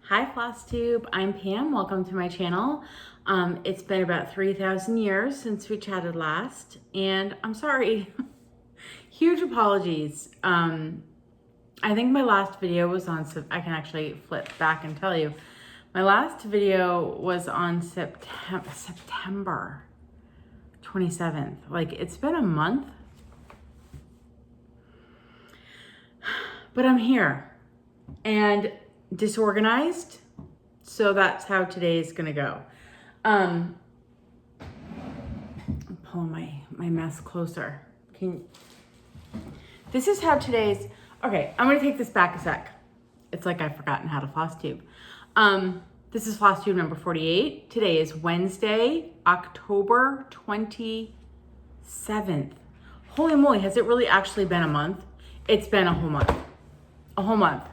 Hi Flosstube, I'm Pam, welcome to my channel. It's been about 3,000 years since we chatted last, and I'm sorry, huge apologies. I think my last video was on, I can actually flip back and tell you, my last video was on September 27th. Like, it's been a month, but I'm here, and disorganized, so that's how today is gonna go. I'm pulling my mess closer. This is how today's, okay, I'm gonna take this back a sec. It's like I've forgotten how to Flosstube. This is Flosstube number 48. Today is Wednesday, October 27th. Holy moly, has it really actually been a month? It's been a whole month. A whole month.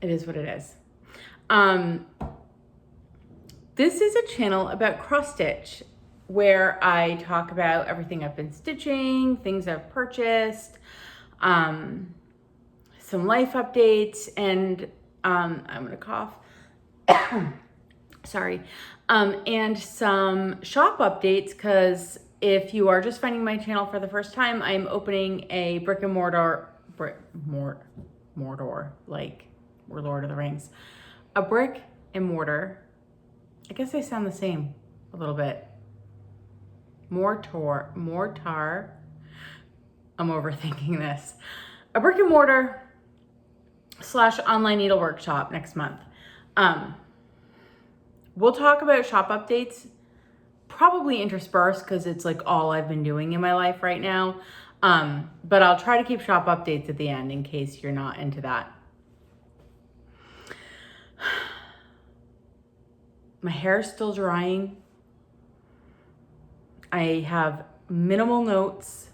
It is what it is. This is a channel about cross stitch where I talk about everything I've been stitching, things I've purchased, some life updates, and I'm gonna cough. Sorry. And some shop updates, because if you are just finding my channel for the first time, I'm opening a brick and mortar, like we're Lord of the Rings. A brick and mortar. I guess they sound the same a little bit. Mortar. I'm overthinking this. A brick and mortar / online needle workshop next month. We'll talk about shop updates, probably interspersed, because it's like all I've been doing in my life right now. But I'll try to keep shop updates at the end in case you're not into that. My hair is still drying. I have minimal notes.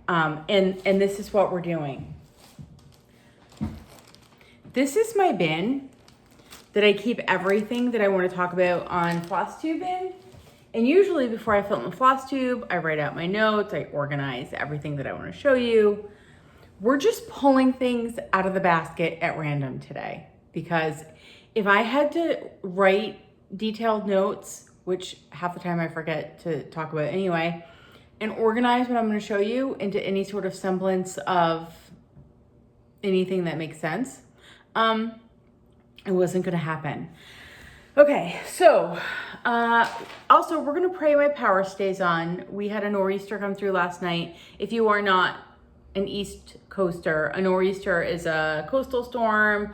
And this is what we're doing. This is my bin that I keep everything that I want to talk about on Flosstube in. And usually before I film the Flosstube, I write out my notes, I organize everything that I want to show you. We're just pulling things out of the basket at random today, because if I had to write detailed notes, which half the time I forget to talk about anyway, and organize what I'm going to show you into any sort of semblance of anything that makes sense, it wasn't going to happen. Okay, so also we're going to pray my power stays on. We had a nor'easter come through last night. If you are not an East Coaster, a nor'easter is a coastal storm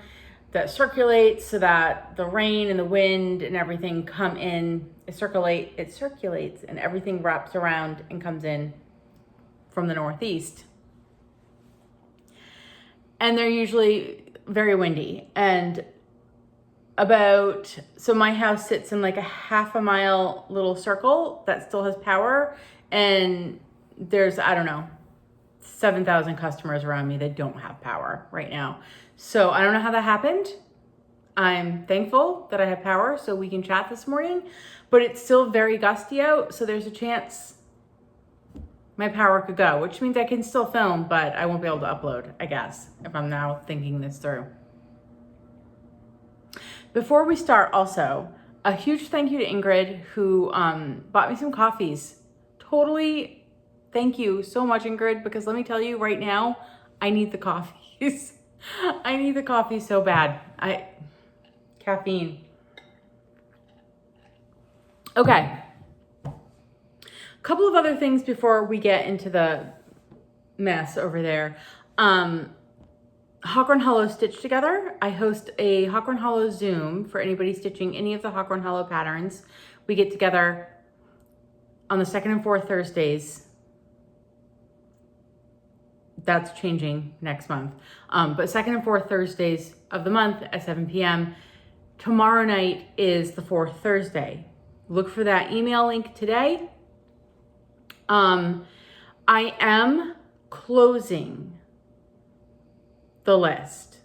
that circulates so that the rain and the wind and everything come in. It circulates and everything wraps around and comes in from the northeast. And they're usually very windy. And so my house sits in like a half a mile little circle that still has power. And there's, I don't know, 7,000 customers around me that don't have power right now. So I don't know how that happened. I'm thankful that I have power so we can chat this morning, but it's still very gusty out. So there's a chance my power could go, which means I can still film, but I won't be able to upload, I guess, if I'm now thinking this through. Before we start, also, a huge thank you to Ingrid, who bought me some coffees. Totally thank you so much, Ingrid, because let me tell you right now, I need the coffees. I need the coffee so bad. Caffeine. Okay. A couple of other things before we get into the mess over there. Hawk Run Hollow Stitch Together. I host a Hawk Run Hollow Zoom for anybody stitching any of the Hawk Run Hollow patterns. We get together on the 2nd and 4th Thursdays. That's changing next month. But 2nd and 4th Thursdays of the month at 7 p.m. Tomorrow night is the 4th Thursday. Look for that email link today. I am closing the list.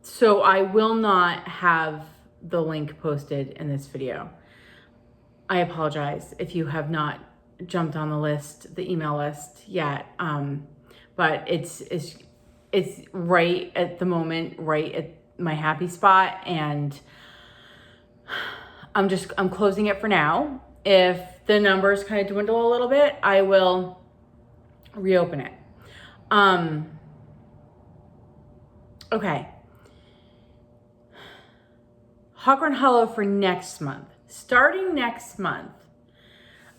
So I will not have the link posted in this video. I apologize if you have not jumped on the list, the email list yet. but it's right at the moment, right at my happy spot, and I'm closing it for now. If the numbers kind of dwindle a little bit, I will reopen it. Okay. Hawk Run Hollow for next month. Starting next month,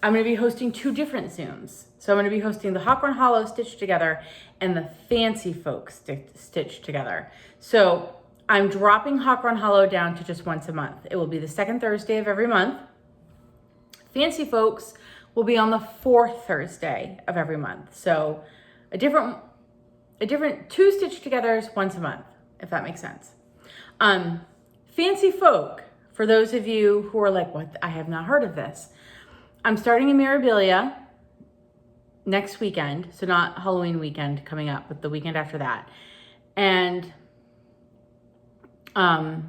I'm going to be hosting 2 different Zooms. So I'm going to be hosting the Hawk Run Hollow Stitch Together and the Fancy Folks Stitch Together. So I'm dropping Hawk Run Hollow down to just once a month. It will be the 2nd Thursday of every month. Fancy Folks will be on the 4th Thursday of every month. So a different 2 Stitch Togethers once a month, if that makes sense. Fancy Folk, for those of you who are like, what? I have not heard of this. I'm starting in Mirabilia next weekend. So not Halloween weekend coming up, but the weekend after that. And, wow,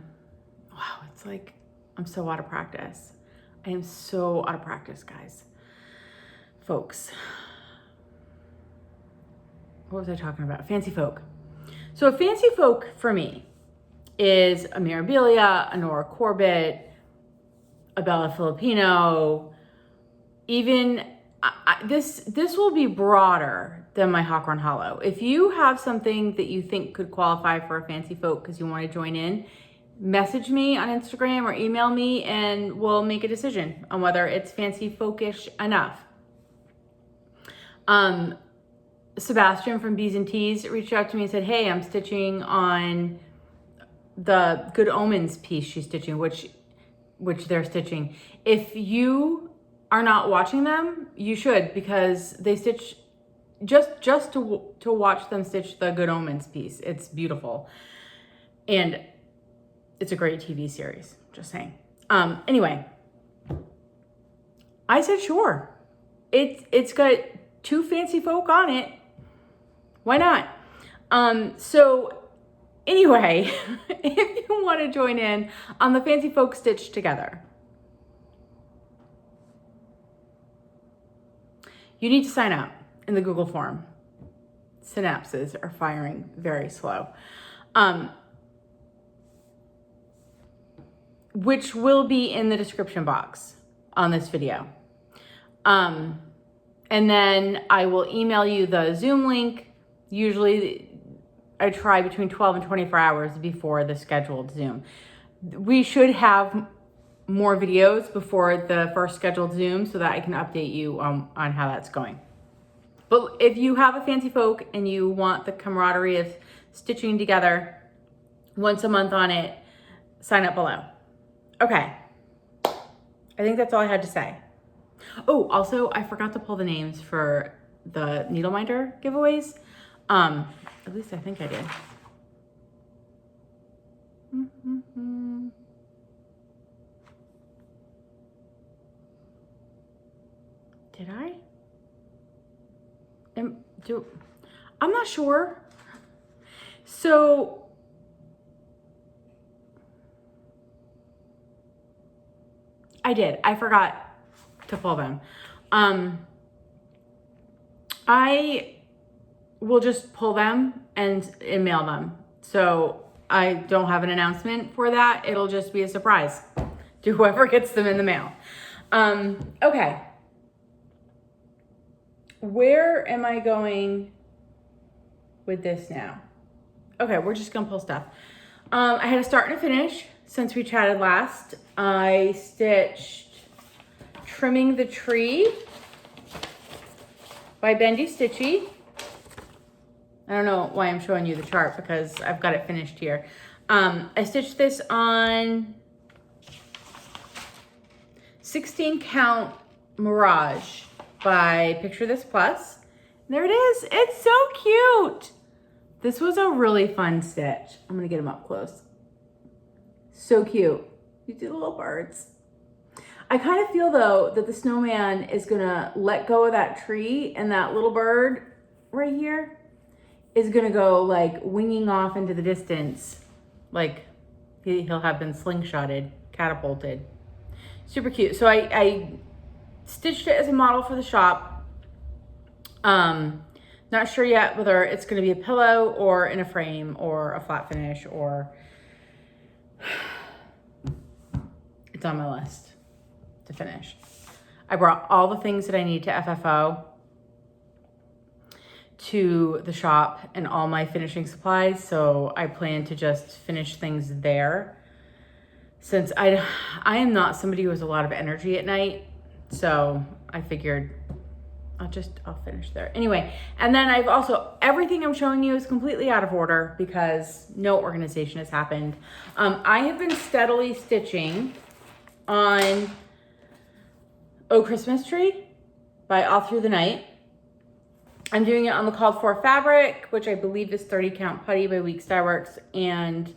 it's like, I'm so out of practice. I am so out of practice, guys. Folks. What was I talking about? Fancy Folk. So a Fancy Folk for me is a Mirabilia, a Nora Corbett, a Bella Filipino. Even this will be broader than my Hawk Run Hollow. If you have something that you think could qualify for a Fancy Folk because you want to join in, message me on Instagram or email me and we'll make a decision on whether it's Fancy Folkish enough. Sebastian from B's and T's reached out to me and said, hey, I'm stitching on the Good Omens piece she's stitching, which they're stitching. If you are not watching them, you should, because they stitch just to watch them stitch the Good Omens piece. It's beautiful. And it's a great TV series, just saying. Anyway, I said, sure. It's got 2 Fancy Folk on it. Why not? So anyway, if you want to join in on the Fancy Folk Stitch Together, you need to sign up in the Google form. Synapses are firing very slow. Which will be in the description box on this video. And then I will email you the Zoom link. Usually I try between 12 and 24 hours before the scheduled Zoom. We should have more videos before the first scheduled Zoom so that I can update you on how that's going. But if you have a Fancy Folk and you want the camaraderie of stitching together once a month on it, sign up below. Okay, I think that's all I had to say. Oh, also, I forgot to pull the names for the Needleminder giveaways. At least I think I did. Did I? I'm not sure. So I did. I forgot to pull them. I will just pull them and mail them. So I don't have an announcement for that. It'll just be a surprise to whoever gets them in the mail. Okay. Where am I going with this now? Okay, we're just gonna pull stuff. I had a start and a finish since we chatted last. I stitched Trimming the Tree by Bendy Stitchy. I don't know why I'm showing you the chart because I've got it finished here. I stitched this on 16 count Mirage by Picture This Plus. There it is. It's so cute. This was a really fun stitch. I'm gonna get them up close. So cute. You see the little birds. I kind of feel though that the snowman is gonna let go of that tree and that little bird right here is gonna go like winging off into the distance. Like he'll have been slingshotted, catapulted. Super cute. So I stitched it as a model for the shop. Not sure yet whether it's going to be a pillow or in a frame or a flat finish, or it's on my list to finish. I brought all the things that I need to FFO to the shop and all my finishing supplies, so I plan to just finish things there, since I am not somebody who has a lot of energy at night, so I figured I'll finish there. Anyway, and then I've also, everything I'm showing you is completely out of order because no organization has happened. I have been steadily stitching on Oh Christmas Tree by All Through the Night. I'm doing it on the Called For fabric, which I believe is 30 Count Putty by Weeks Dye Works, and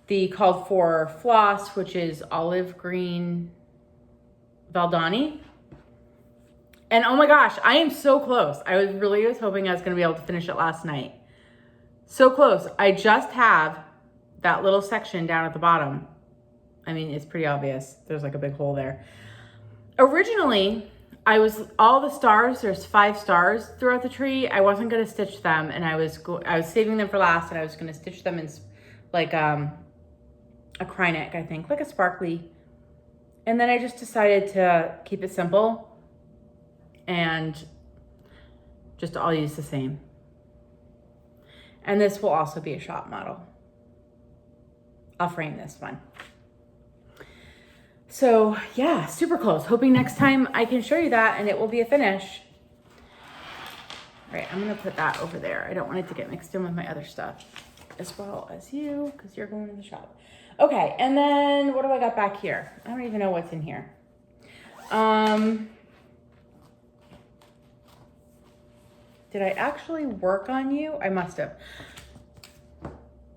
the Called For floss, which is olive green Valdani. And oh my gosh, I am so close. I was hoping I was gonna be able to finish it last night. So close. I just have that little section down at the bottom. I mean, it's pretty obvious. There's like a big hole there. Originally, all the stars, there's 5 stars throughout the tree. I wasn't gonna stitch them, and I was saving them for last, and I was gonna stitch them in like a Kryneck, I think, like a sparkly. And then I just decided to keep it simple and just all use the same. And this will also be a shop model. I'll frame this one. So yeah, super close. Hoping next time I can show you that and it will be a finish. All right, I'm gonna put that over there. I don't want it to get mixed in with my other stuff, as well as you, because you're going to the shop. Okay, and then what do I got back here? I don't even know what's in here. Did I actually work on you? I must have.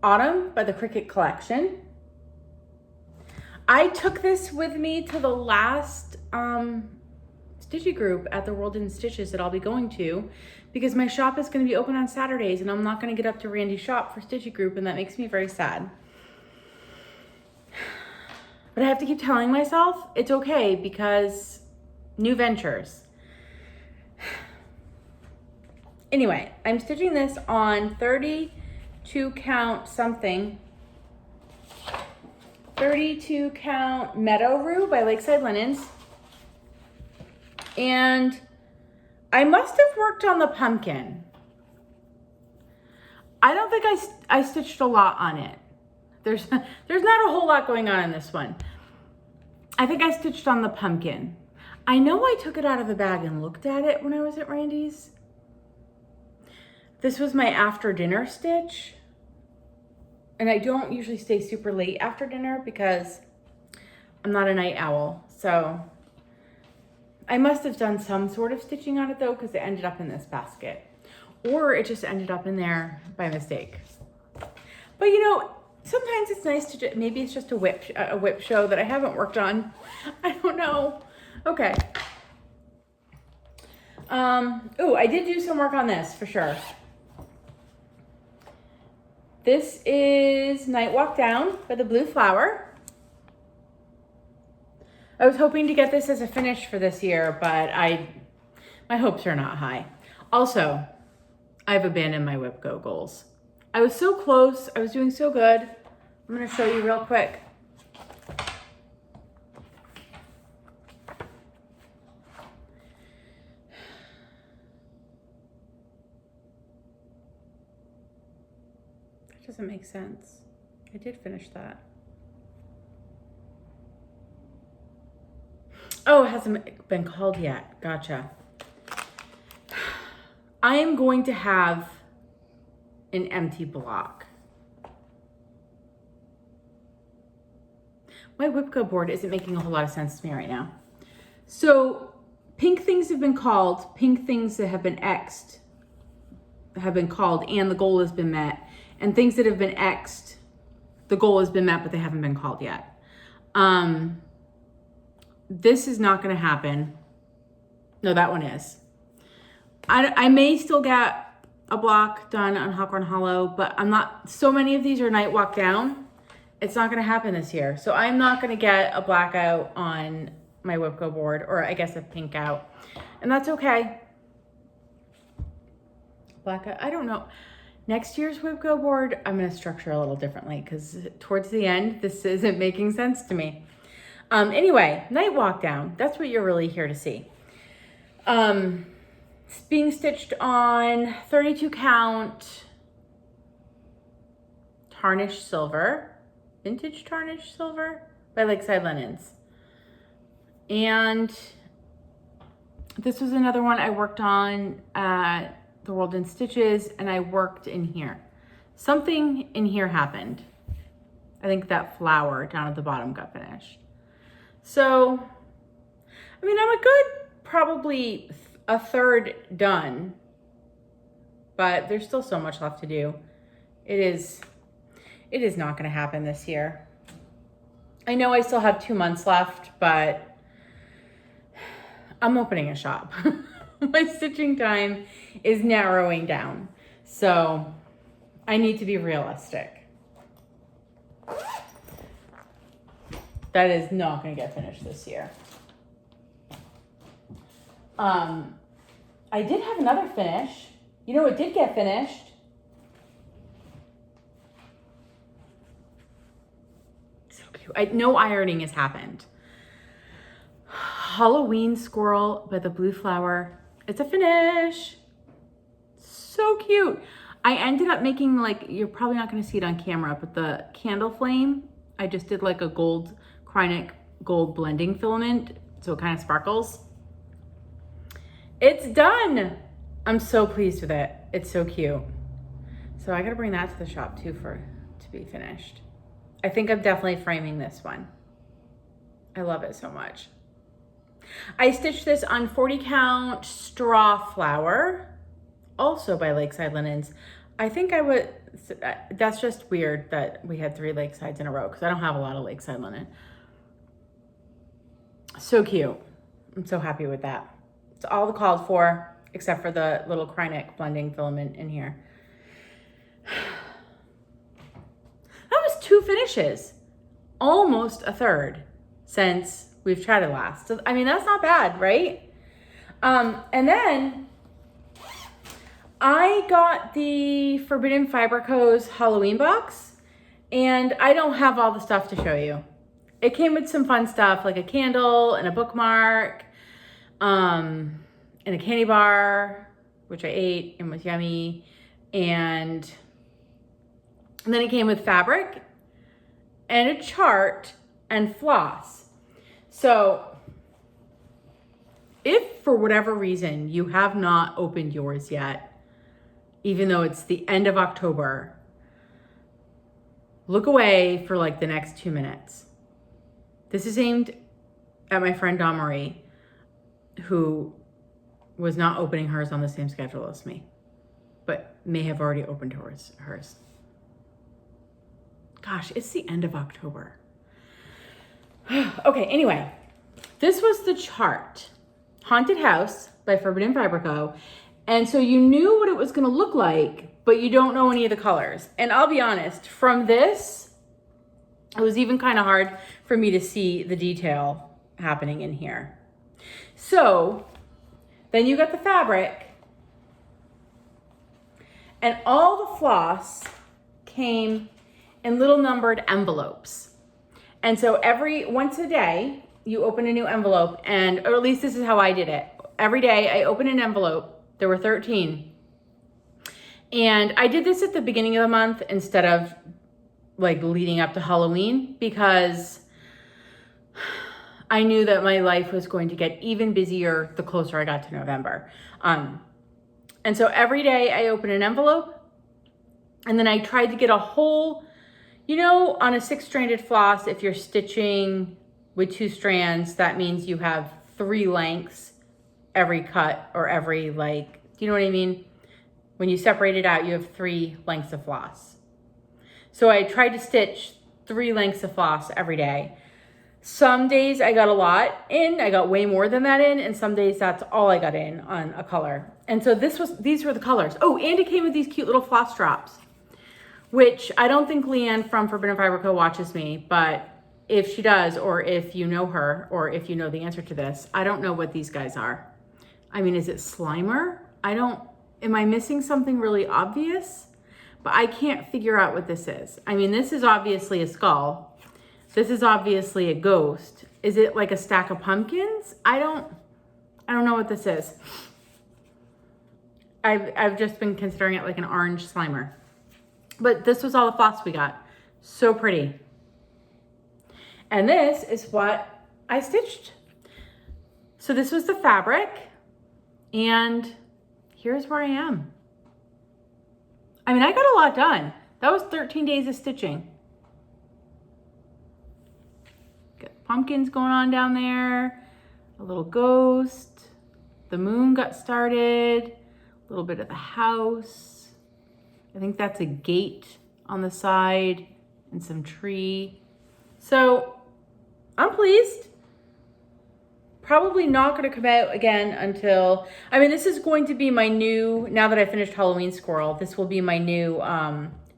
Autumn by the Cricut Collection. I took this with me to the last Stitchy group at the World in Stitches that I'll be going to, because my shop is going to be open on Saturdays and I'm not going to get up to Randy's shop for Stitchy group, and that makes me very sad. But I have to keep telling myself it's okay, because new ventures. Anyway, I'm stitching this on 32 count something. 32 count Meadow Rue by Lakeside Linens. And I must have worked on the pumpkin. I don't think I stitched a lot on it. There's not a whole lot going on in this one. I think I stitched on the pumpkin. I know I took it out of the bag and looked at it when I was at Randy's. This was my after dinner stitch. And I don't usually stay super late after dinner because I'm not a night owl. So I must have done some sort of stitching on it though, because it ended up in this basket. Or it just ended up in there by mistake. But you know, sometimes it's nice to maybe it's just a whip show that I haven't worked on. I don't know. Okay. Oh, I did do some work on this for sure. This is Night Walk Down by the Blue Flower. I was hoping to get this as a finish for this year, but my hopes are not high. Also, I've abandoned my Whip Go goals. I was so close. I was doing so good. I'm going to show you real quick. That doesn't make sense. I did finish that. Oh, it hasn't been called yet. Gotcha. I am going to have an empty block. My Whipco board isn't making a whole lot of sense to me right now. So pink things have been called, pink things that have been X'd have been called, and the goal has been met. And things that have been X'd, the goal has been met, but they haven't been called yet. This is not going to happen. No, that one is. I may still get a block done on Hawkhorn Hollow, but I'm not, so many of these are Night Walk Down. It's not going to happen this year. So I'm not going to get a black out on my Whipco board, or I guess a pink out. And that's okay. black, I don't know. Next year's whip go board, I'm gonna structure a little differently because towards the end, this isn't making sense to me. Anyway, night walk down, that's what you're really here to see. It's being stitched on 32 count tarnished silver, vintage tarnished silver by Lakeside Linens. And this was another one I worked on at the World in Stitches, and I worked in here. Something in here happened. I think that flower down at the bottom got finished. So, I mean, I'm a good, probably a third done, but there's still so much left to do. It is not gonna happen this year. I know I still have 2 months left, but I'm opening a shop. My stitching time is narrowing down, so I need to be realistic. That is not gonna get finished this year. I did have another finish. You know what did get finished? So cute. No ironing has happened. Halloween Squirrel by the Blue Flower. It's a finish. So cute. I ended up making, like, you're probably not gonna see it on camera, but the candle flame, I just did like a gold, Krynic gold blending filament, so it kind of sparkles. It's done. I'm so pleased with it. It's so cute. So I gotta bring that to the shop too to be finished. I think I'm definitely framing this one. I love it so much. I stitched this on 40 count straw flower, also by Lakeside Linens. I think that's just weird that we had 3 Lakesides in a row because I don't have a lot of Lakeside Linen. So cute. I'm so happy with that. It's all the called for, except for the little Krynic blending filament in here. That was 2 finishes, almost a third since we've tried it last. So, I mean, that's not bad, right? And then I got the Forbidden Fiber Co's Halloween box, and I don't have all the stuff to show you. It came with some fun stuff, like a candle and a bookmark, and a candy bar, which I ate and was yummy. And then it came with fabric and a chart and floss. So if for whatever reason you have not opened yours yet, even though it's the end of October, look away for like the next 2 minutes. This is aimed at my friend Dawn Marie, who was not opening hers on the same schedule as me, but may have already opened hers. Gosh, it's the end of October. Okay, anyway, this was the chart. Haunted House by Forbidden Fiber Co. And so you knew what it was gonna look like, but you don't know any of the colors. And I'll be honest, from this, it was even kind of hard for me to see the detail happening in here. So then you got the fabric, and all the floss came in little numbered envelopes. And so once a day, you open a new envelope, or at least this is how I did it. Every day I open an envelope. There were 13. And I did this at the beginning of the month instead of like leading up to Halloween, because I knew that my life was going to get even busier the closer I got to November. And so every day I open an envelope, and then I tried to get a whole, on a 6-stranded floss, if you're stitching with 2 strands, that means you have 3 lengths every cut, or every, do you know what I mean? When you separate it out, you have 3 lengths of floss. So I tried to stitch 3 lengths of floss every day. Some days I got a lot in, I got way more than that in, and some days that's all I got in on a color. And so these were the colors. Oh, and it came with these cute little floss drops, which I don't think Leanne from Forbidden Fiber Co. watches me, but if she does, or if you know her, or if you know the answer to this, I don't know what these guys are. I mean, is it Slimer? am I missing something really obvious? But I can't figure out what this is. I mean, this is obviously a skull. This is obviously a ghost. Is it like a stack of pumpkins? I don't know what this is. I've just been considering it like an orange Slimer. But this was all the floss we got. So pretty. And this is what I stitched. So this was the fabric, and here's where I am. I mean, I got a lot done. That was 13 days of stitching. Got pumpkins going on down there, a little ghost, the moon got started, a little bit of the house. I think that's a gate on the side and some tree. So I'm pleased. Probably not going to come out again until, I mean, this is going to be my new, now that I finished Halloween Squirrel, this will be my new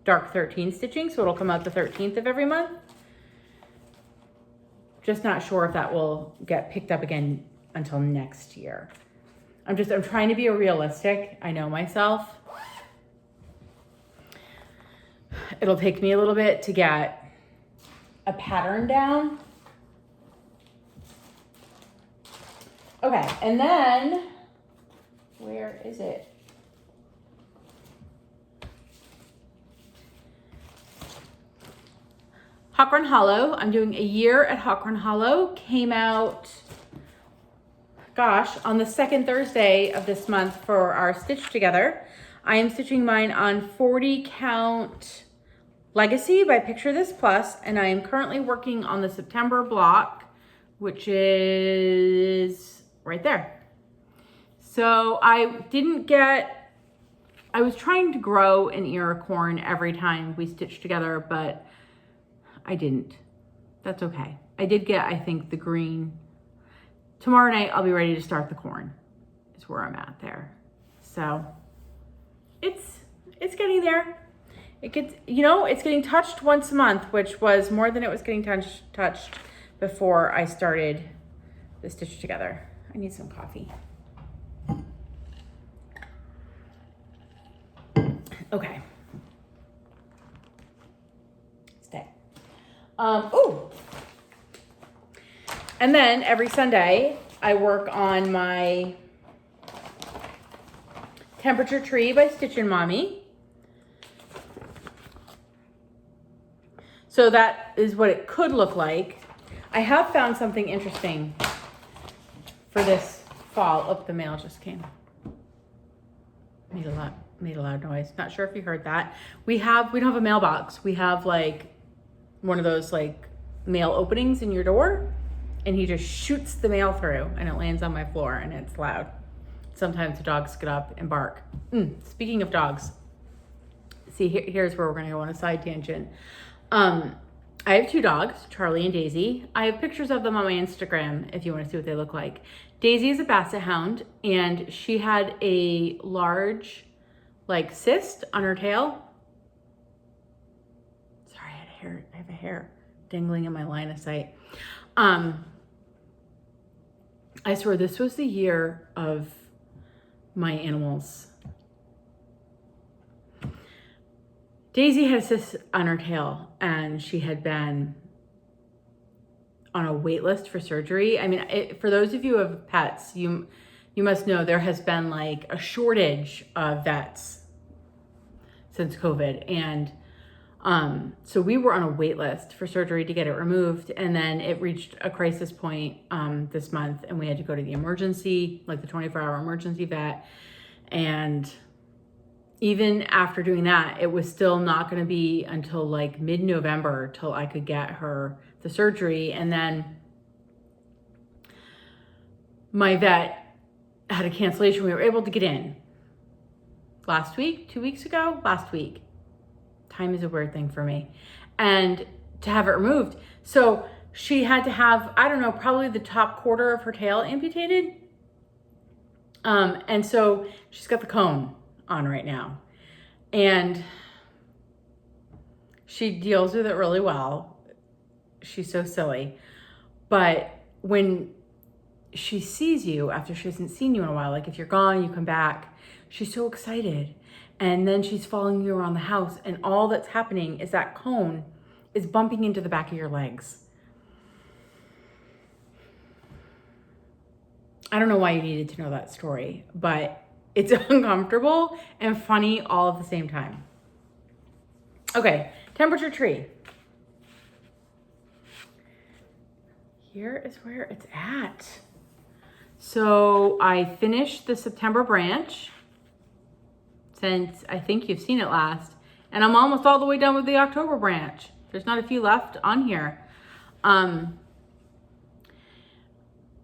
Dark 13 stitching. So it'll come out the 13th of every month. Just not sure if that will get picked up again until next year. I'm trying to be realistic. I know myself. It'll take me a little bit to get a pattern down. Okay, and then, where is it? Hawk Run Hollow. I'm doing a year at Hawk Run Hollow. Came out, gosh, on the second Thursday of this month for our Stitch Together. I am stitching mine on 40 count Legacy by Picture This Plus, and I am currently working on the September block, which is right there. So I was trying to grow an ear of corn every time we stitched together, but I didn't. That's okay. I did get, I think, the green. Tomorrow night, I'll be ready to start the corn, is where I'm at there. So it's getting there. It gets, you know, it's getting touched once a month, which was more than it was getting touched before I started the Stitch Together. I need some coffee. Okay. Stay. Oh. And then every Sunday, I work on my Temperature Tree by Stitchin' Mommy. So that is what it could look like. I have found something interesting for this fall. Oh, the mail just came. Made a loud noise. Not sure if you heard that. We don't have a mailbox. We have like one of those like mail openings in your door, and he just shoots the mail through, and it lands on my floor, and it's loud. Sometimes the dogs get up and bark. Speaking of dogs, see, here's where we're gonna go on a side tangent. I have two dogs, Charlie and Daisy. I have pictures of them on my Instagram if you want to see what they look like. Daisy is a basset hound, and she had a large, like, cyst on her tail. Sorry, I have a hair dangling in my line of sight. I swear this was the year of my animals. Daisy had a cyst on her tail, and she had been on a wait list for surgery. I mean, for those of you who have pets, you must know there has been like a shortage of vets since COVID. And so we were on a wait list for surgery to get it removed. And then it reached a crisis point this month, and we had to go to the emergency, like the 24-hour emergency vet. And even after doing that, it was still not going to be until like mid-November till I could get her the surgery. And then my vet had a cancellation. We were able to get in last week, 2 weeks ago, last week. Time is a weird thing for me. And to have it removed. So she had to have, I don't know, probably the top quarter of her tail amputated. And so she's got the cone on right now, and she deals with it really well. She's so silly, but when she sees you after she hasn't seen you in a while, like if you're gone, you come back, she's so excited. And then she's following you around the house, and all that's happening is that cone is bumping into the back of your legs. I don't know why you needed to know that story, but it's uncomfortable and funny all at the same time. Okay, temperature tree. Here is where it's at. So I finished the September branch, since I think you've seen it last, and I'm almost all the way done with the October branch. There's not a few left on here.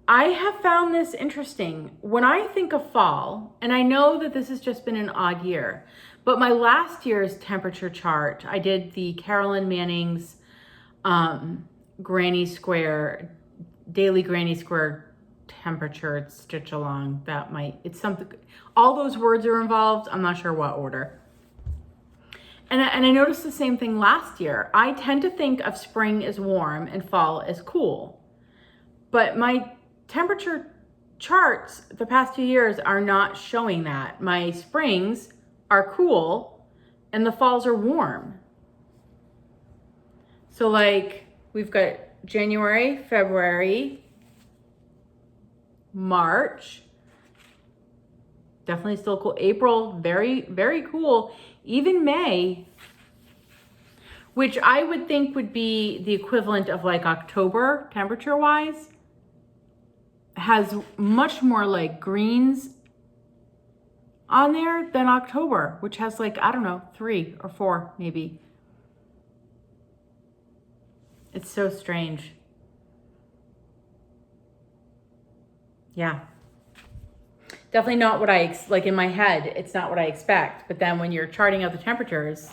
I have found this interesting. When I think of fall, and I know that this has just been an odd year, but my last year's temperature chart, I did the Carolyn Manning's Granny Square, daily Granny Square temperature stitch along. It's something, all those words are involved. I'm not sure what order. And I noticed the same thing last year. I tend to think of spring as warm and fall as cool, but my temperature charts the past 2 years are not showing that. My springs are cool and the falls are warm. So like we've got January, February, March, definitely still cool. April, very, very cool. Even May, which I would think would be the equivalent of like October temperature wise, has much more like greens on there than October, which has like, I don't know, 3 or 4 maybe. It's so strange. Yeah. Definitely not what like in my head, it's not what I expect. But then when you're charting out the temperatures,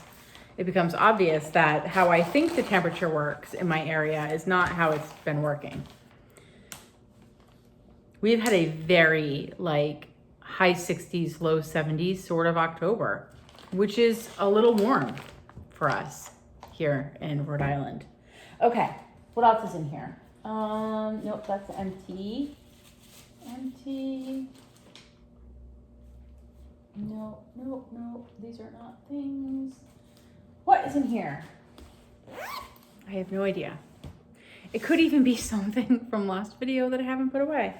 it becomes obvious that how I think the temperature works in my area is not how it's been working. We've had a very like high 60s, low 70s sort of October, which is a little warm for us here in Rhode Island. Okay, what else is in here? Nope, that's empty. Empty. No, these are not things. What is in here? I have no idea. It could even be something from last video that I haven't put away.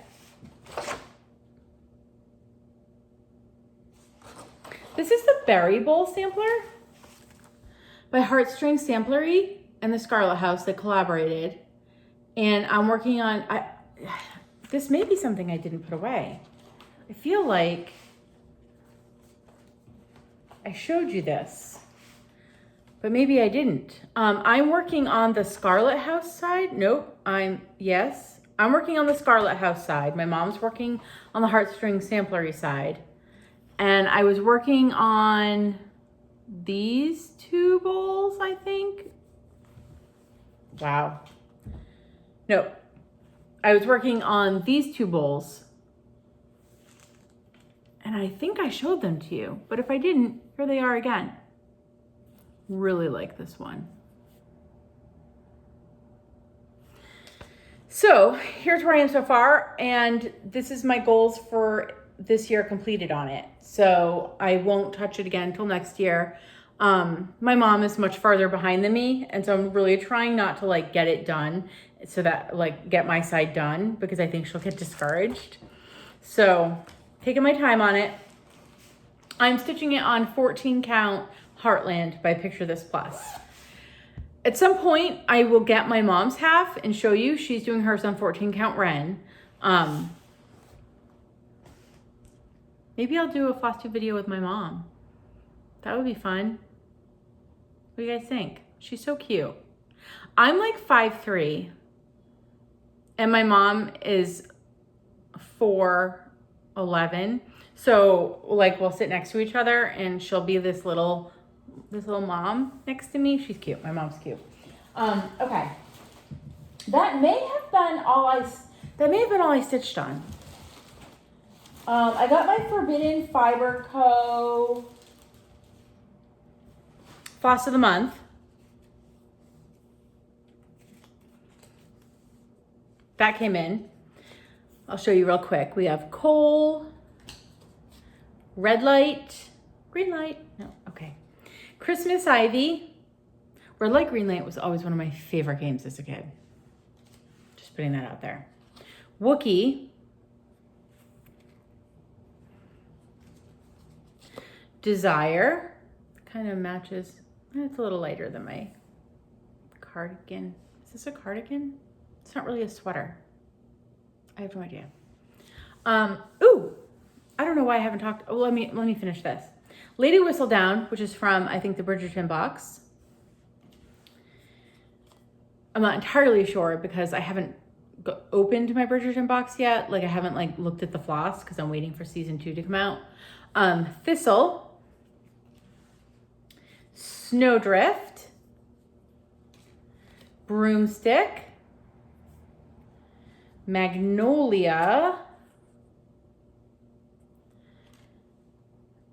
This is the Berry Bowl sampler by Heartstring Samplery and the Scarlet House that collaborated. And I'm working on, this may be something I didn't put away. I feel like I showed you this, but maybe I didn't. I'm working on the Scarlet House side. Nope, I'm working on the Scarlet House side. My mom's working on the Heartstring Samplery side. And I was working on these 2 bowls, I think. Wow. No, I was working on these 2 bowls. And I think I showed them to you, but if I didn't, here they are again. Really like this one. So here's where I am so far, and this is my goals for this year completed on it. So I won't touch it again until next year. My mom is much farther behind than me, and so I'm really trying not to like get it done, so that like get my side done, because I think she'll get discouraged. So taking my time on it. I'm stitching it on 14 count Heartland by Picture This Plus. At some point, I will get my mom's half and show you. She's doing hers on 14 count Ren. Maybe I'll do a Flosstube video with my mom. That would be fun. What do you guys think? She's so cute. I'm like 5'3", and my mom is 4'11". So like we'll sit next to each other, and she'll be this little mom next to me. She's cute. My mom's cute. Okay. That may have been all I stitched on. I got my Forbidden Fiber Co. Floss of the Month. That came in. I'll show you real quick. We have Coal, Red light, green light, no, okay. Christmas Ivy. Red light, green light was always one of my favorite games as a kid. Just putting that out there. Wookie. Desire. Kind of matches, it's a little lighter than my cardigan. Is this a cardigan? It's not really a sweater. I have no idea. Ooh, I don't know why I haven't talked. Oh, let me finish this. Lady Whistle Down, which is from, I think, the Bridgerton box. I'm not entirely sure because I haven't opened my Bridgerton box yet. Like I haven't looked at the floss because I'm waiting for season 2 to come out. Thistle. Snowdrift. Broomstick. Magnolia.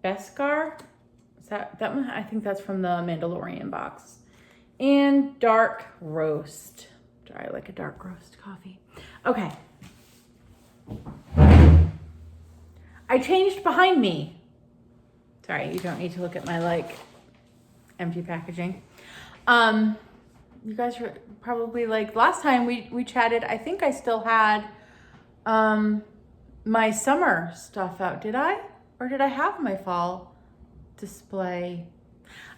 Beskar. Is that one? I think that's from the Mandalorian box. And dark roast. I like a dark roast coffee. Okay. I changed behind me. Sorry, you don't need to look at my empty packaging. You guys are probably last time we chatted, I think I still had my summer stuff out. Did I? Or did I have my fall display?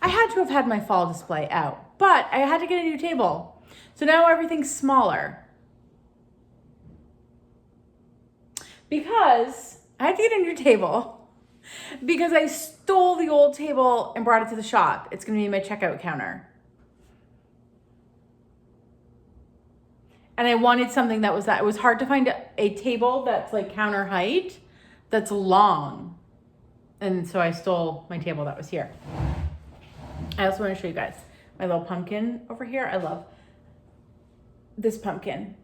I had to have had my fall display out, but I had to get a new table. So now everything's smaller. Because I had to get a new table because I stole the old table and brought it to the shop. It's gonna be my checkout counter. And I wanted something that it was hard to find a table that's counter height, that's long. And so I stole my table that was here. I also want to show you guys my little pumpkin over here. I love this pumpkin.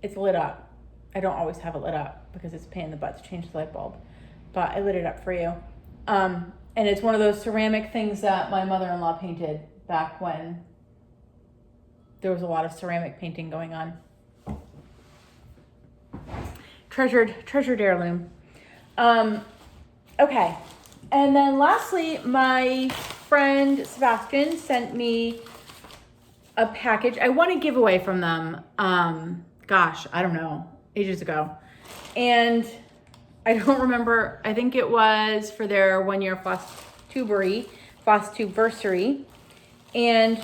It's lit up. I don't always have it lit up because it's a pain in the butt to change the light bulb, but I lit it up for you. And it's one of those ceramic things that my mother-in-law painted back when there was a lot of ceramic painting going on. Treasured heirloom. Okay. And then lastly, my friend Sebastian sent me a package. I won a giveaway from them. Gosh, I don't know, ages ago. And I don't remember, I think it was for their 1-year Flosstubeversary. And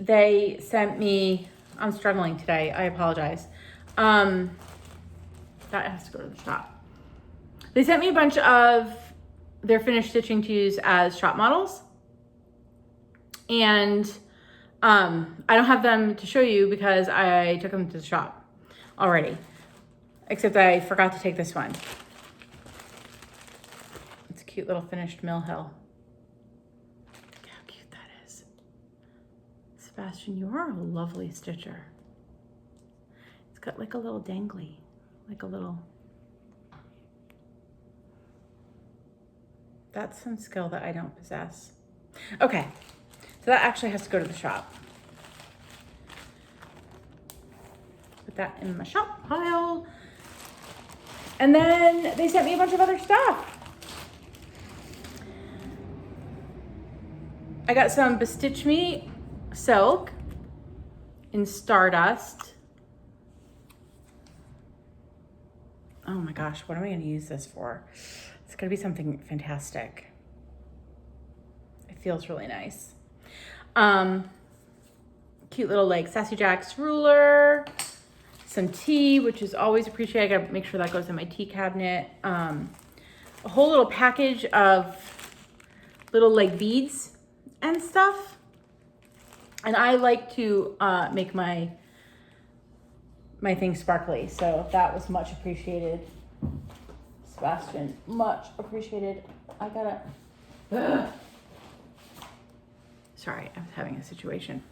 they sent me, I'm struggling today, I apologize. That has to go to the shop. They sent me a bunch of their finished stitching to use as shop models. And I don't have them to show you because I took them to the shop already. Except I forgot to take this one. It's a cute little finished Mill Hill. Look how cute that is. Sebastian, you are a lovely stitcher. It's got a little dangly, a little... That's some skill that I don't possess. Okay, so that actually has to go to the shop. Put that in my shop pile. And then they sent me a bunch of other stuff. I got some Bestitch Me silk in Stardust. Oh my gosh, what am I gonna use this for? It's gonna be something fantastic. It feels really nice. Cute little Sassy Jack's ruler, some tea, which is always appreciated. I gotta make sure that goes in my tea cabinet. A whole little package of little beads and stuff. And I like to make my thing sparkly, so that was much appreciated. Sebastian, much appreciated. I gotta, sorry, I was having a situation.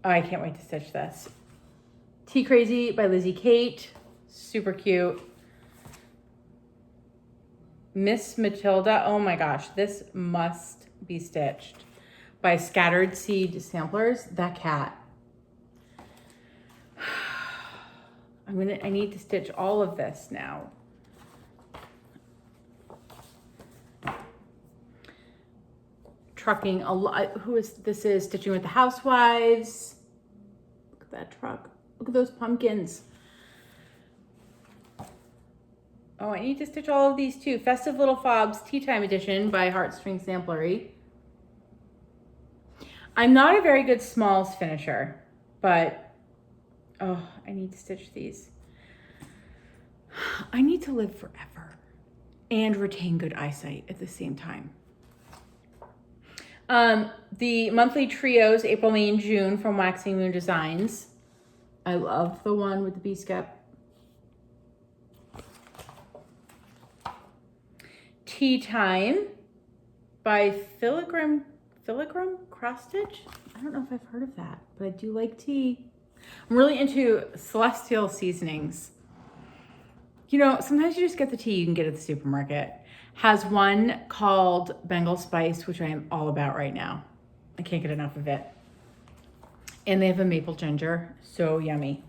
Oh, I can't wait to stitch this. Tea Crazy by Lizzie Kate, super cute. Miss Matilda, oh my gosh, this must be stitched. By Scattered Seed Samplers, that cat. I need to stitch all of this now. trucking a lot. This is Stitching with the Housewives. Look at that truck. Look at those pumpkins. Oh, I need to stitch all of these too. Festive Little Fobs Tea Time Edition by Heartstring Samplery. I'm not a very good smalls finisher, but oh, I need to stitch these. I need to live forever and retain good eyesight at the same time. The monthly trios, April, May, and June from Waxing Moon Designs. I love the one with the bee skep. Tea Time by Filigree Cross Stitch. I don't know if I've heard of that, but I do like tea. I'm really into celestial seasonings. You know, sometimes you just get the tea you can get at the supermarket. Has one called Bengal Spice, which I am all about right now. I can't get enough of it. And they have a maple ginger, so yummy.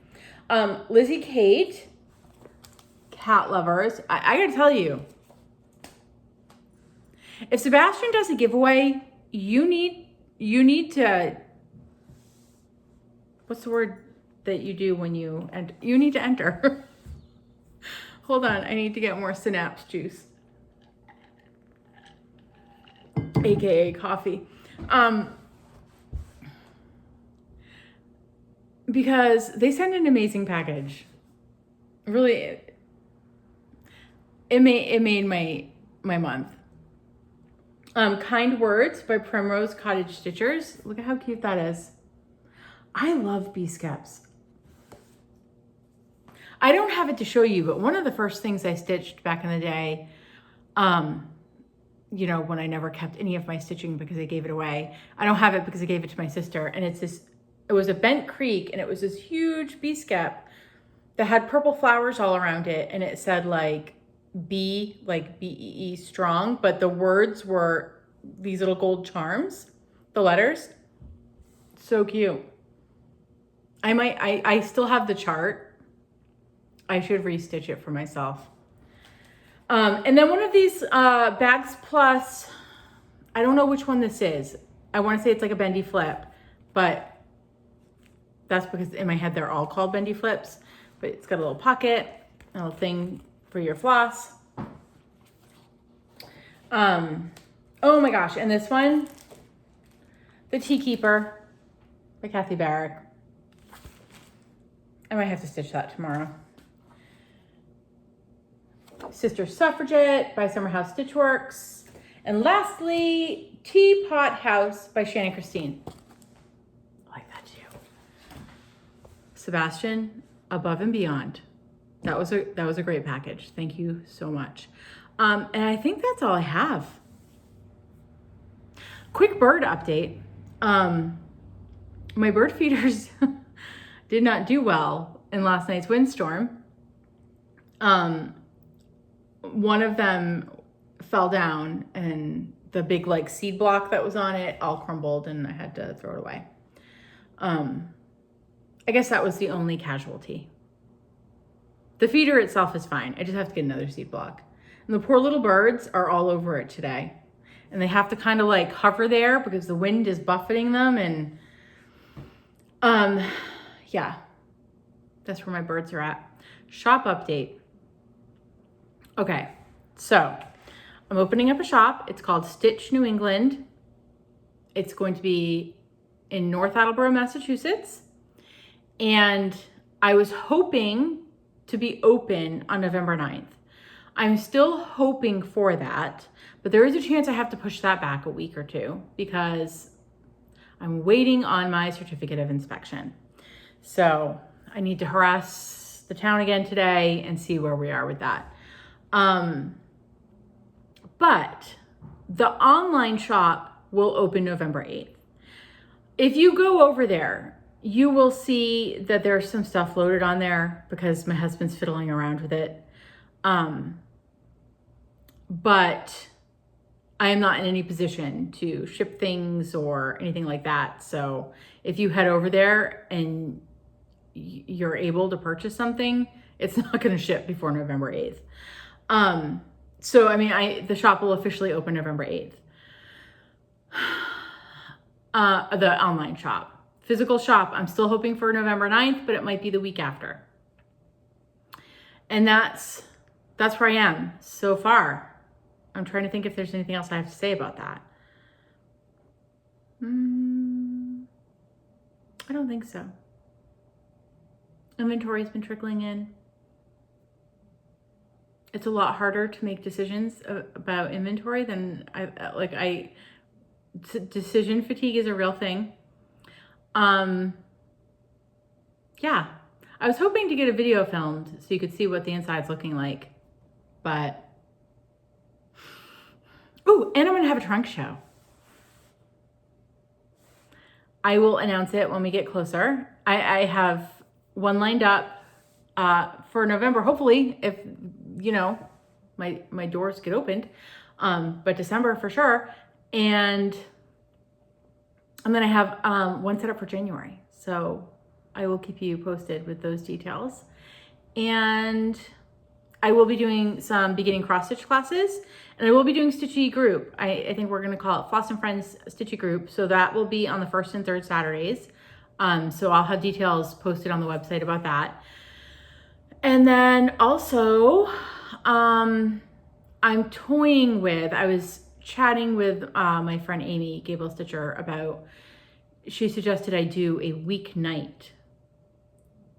Lizzie Kate, Cat Lovers. I gotta tell you, if Sebastian does a giveaway, you need to, what's the word that you do when you enter? You need to enter. Hold on, I need to get more synapse juice. AKA coffee. Because they send an amazing package. Really, it made my month. Kind Words by Primrose Cottage Stitchers. Look at how cute that is. I love bee skeps. I don't have it to show you, but one of the first things I stitched back in the day, you know, when I never kept any of my stitching because I gave it away. I don't have it because I gave it to my sister, and it was a Bent Creek, and it was this huge bee skep that had purple flowers all around it, and it said like bee, like BEE strong, but the words were these little gold charms, the letters. So cute. I still have the chart. I should restitch it for myself. And then one of these Bags Plus, I don't know which one this is. I want to say it's like a bendy flip, but that's because in my head they're all called bendy flips. But it's got a little pocket, a little thing for your floss. Oh my gosh, and this one, The Tea Keeper by Kathy Barrick. I might have to stitch that tomorrow. Sister Suffragette by Summerhouse Stitchworks. And lastly, Teapot House by Shannon Christine. I like that too. Sebastian, above and beyond. That was a great package. Thank you so much. And I think that's all I have. Quick bird update. My bird feeders did not do well in last night's windstorm. One of them fell down, and the big like seed block that was on it all crumbled, and I had to throw it away. I guess that was the only casualty. The feeder itself is fine. I just have to get another seed block. And the poor little birds are all over it today. And they have to kind of like hover there because the wind is buffeting them. And yeah, that's where my birds are at. Shop update. Okay, so I'm opening up a shop. It's called Stitch New England. It's going to be in North Attleboro, Massachusetts. And I was hoping to be open on November 9th. I'm still hoping for that, but there is a chance I have to push that back a week or two because I'm waiting on my certificate of inspection. So I need to harass the town again today and see where we are with that. But the online shop will open November 8th. If you go over there, you will see that there's some stuff loaded on there because my husband's fiddling around with it. But I am not in any position to ship things or anything like that. So if you head over there and you're able to purchase something, it's not going to ship before November 8th. So, I mean, the shop will officially open November 8th. The online shop. Physical shop, I'm still hoping for November 9th, but it might be the week after. And that's where I am so far. I'm trying to think if there's anything else I have to say about that. I don't think so. Inventory's been trickling in. It's a lot harder to make decisions about inventory than decision fatigue is a real thing. Yeah, I was hoping to get a video filmed so you could see what the inside's looking like, but, ooh, and I'm gonna have a trunk show. I will announce it when we get closer. I have one lined up for November, hopefully, if, you know, my doors get opened, but December for sure. And then I have one set up for January. So I will keep you posted with those details. And I will be doing some beginning cross stitch classes, and I will be doing Stitchy group. I think we're gonna call it Floss and Friends Stitchy group. So that will be on the 1st and 3rd Saturdays. So I'll have details posted on the website about that. And then also, I'm toying with, I was chatting with my friend Amy, Gable Stitcher, about, she suggested I do a weeknight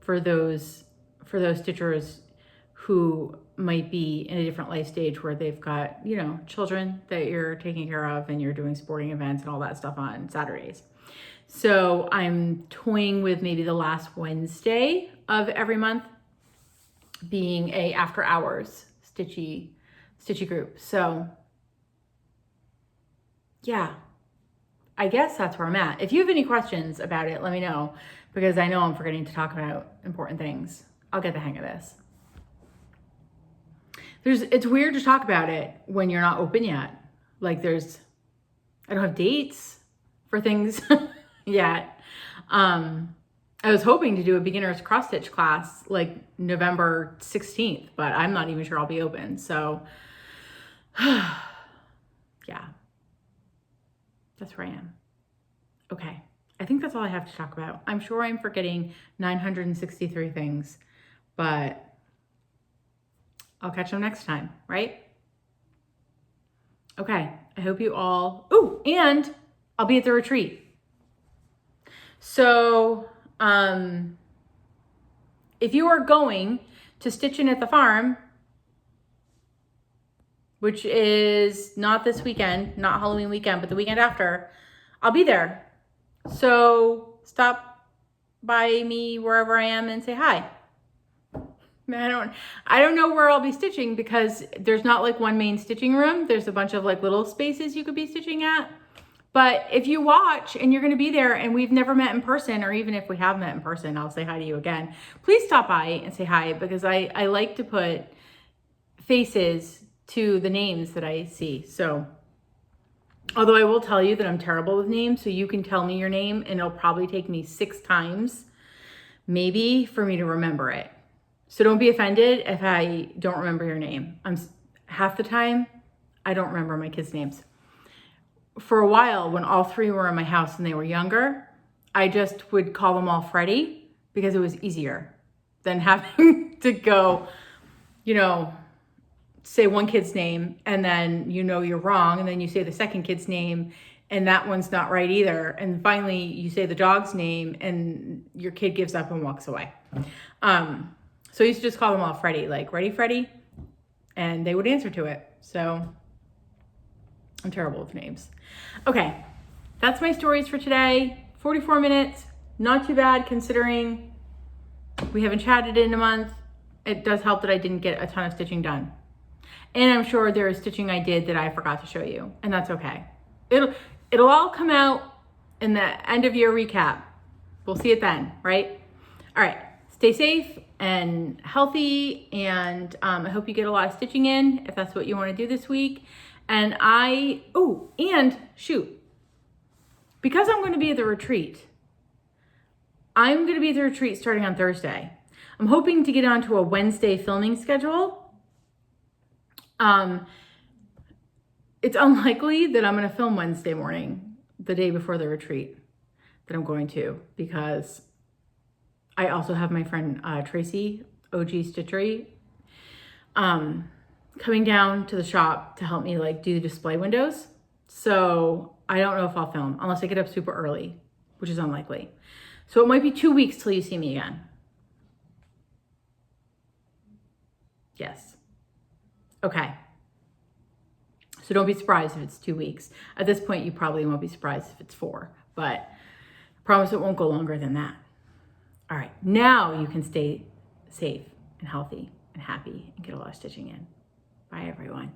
for those stitchers who might be in a different life stage where they've got, you know, children that you're taking care of and you're doing sporting events and all that stuff on Saturdays. So I'm toying with maybe the last Wednesday of every month being a after hours stitchy group. So yeah, I guess that's where I'm at. If you have any questions about it, let me know, because I know I'm forgetting to talk about important things. I'll get the hang of this. It's weird to talk about it when you're not open yet. Like I don't have dates for things yet. I was hoping to do a beginner's cross stitch class like November 16th, but I'm not even sure I'll be open. So yeah, that's where I am. Okay. I think that's all I have to talk about. I'm sure I'm forgetting 963 things, but I'll catch them next time, right? Okay, I hope you all, and I'll be at the retreat. So, if you are going to Stitchin' at the Farm, which is not this weekend, not Halloween weekend, but the weekend after, I'll be there. So stop by me wherever I am and say hi. I don't know where I'll be stitching because there's not like one main stitching room. There's a bunch of like little spaces you could be stitching at. But if you watch and you're going to be there and we've never met in person, or even if we have met in person, I'll say hi to you again. Please stop by and say hi, because I like to put faces to the names that I see. So, although I will tell you that I'm terrible with names, so you can tell me your name and it'll probably take me 6 times, maybe, for me to remember it. So don't be offended if I don't remember your name. Half the time, I don't remember my kids' names. For a while, when all 3 were in my house and they were younger, I just would call them all Freddie because it was easier than having to go, you know, say one kid's name and then you know you're wrong, and then you say the second kid's name and that one's not right either. And finally you say the dog's name and your kid gives up and walks away. So I used to just call them all Freddie, like, ready, Freddie? And they would answer to it. So I'm terrible with names. Okay, that's my stories for today. 44 minutes, not too bad considering we haven't chatted in a month. It does help that I didn't get a ton of stitching done. And I'm sure there is stitching I did that I forgot to show you, and that's okay. It'll all come out in the end of year recap. We'll see it then, right? All right, stay safe and healthy, and I hope you get a lot of stitching in if that's what you want to do this week. And because I'm going to be at the retreat, starting on Thursday. I'm hoping to get onto a Wednesday filming schedule. It's unlikely that I'm going to film Wednesday morning the day before the retreat that I'm going to, because I also have my friend Tracy, OG Stitchery, coming down to the shop to help me like do the display windows. So I don't know if I'll film unless I get up super early, which is unlikely. So it might be 2 weeks till you see me again. Yes. Okay. So don't be surprised if it's 2 weeks. At this point, you probably won't be surprised if it's 4, but I promise it won't go longer than that. All right, now you can stay safe and healthy and happy and get a lot of stitching in. Bye, everyone.